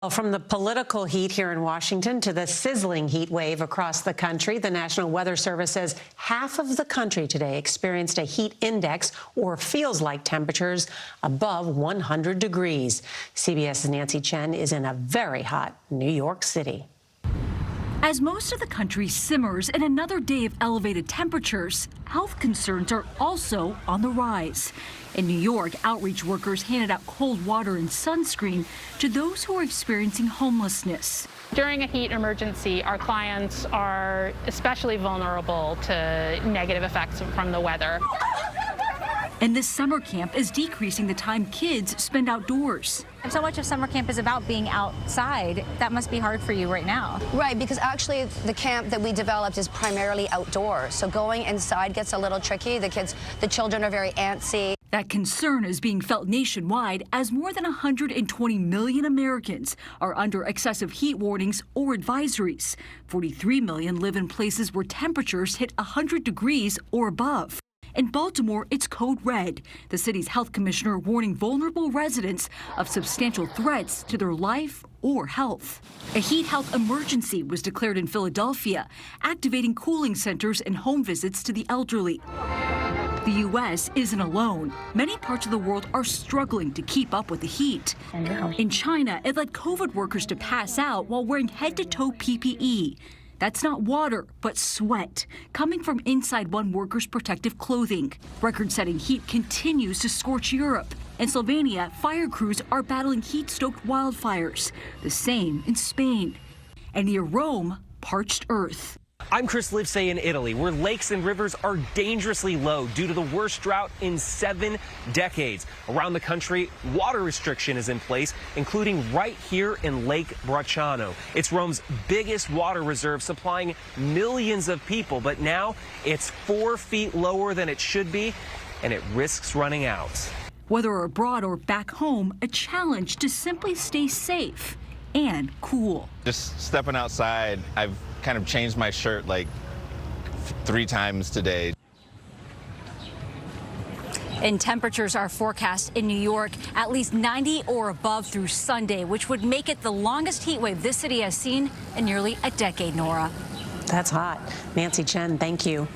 Well, from the political heat here in Washington to the sizzling heat wave across the country, the National Weather Service says half of the country today experienced a heat index or feels like temperatures above 100 degrees. CBS's Nancy Chen is in a very hot New York City. As most of the country simmers in another day of elevated temperatures, health concerns are also on the rise. In New York, outreach workers handed out cold water and sunscreen to those who are experiencing homelessness. During a heat emergency, our clients are especially vulnerable to negative effects from the weather. And this summer camp is decreasing the time kids spend outdoors. If so much of summer camp is about being outside, that must be hard for you right now. Right, because actually the camp that we developed is primarily outdoors. So going inside gets a little tricky. The children are very antsy. That concern is being felt nationwide as more than 120 million Americans are under excessive heat warnings or advisories. 43 million live in places where temperatures hit 100 degrees or above. In Baltimore, it's code red. The city's health commissioner warning vulnerable residents of substantial threats to their life or health. A heat health emergency was declared in Philadelphia, activating cooling centers and home visits to the elderly. The U.S. isn't alone. Many parts of the world are struggling to keep up with the heat. In China, it led COVID workers to pass out while wearing head-to-toe PPE. That's not water, but sweat, coming from inside one worker's protective clothing. Record-setting heat continues to scorch Europe. In Slovenia, fire crews are battling heat-stoked wildfires. The same in Spain. And near Rome, parched earth. I'm Chris Livesay in Italy, where lakes and rivers are dangerously low due to the worst drought in 7 decades. Around the country, water restriction is in place, including right here in Lake Bracciano. It's Rome's biggest water reserve, supplying millions of people, but now it's 4 feet lower than it should be, and it risks running out. Whether abroad or back home, a challenge to simply stay safe and cool. Just stepping outside, I've kind of changed my shirt like 3 times today. And temperatures are forecast in New York at least 90 or above through Sunday, which would make it the longest heat wave this city has seen in nearly a decade, Norah. That's hot. Nancy Chen, thank you.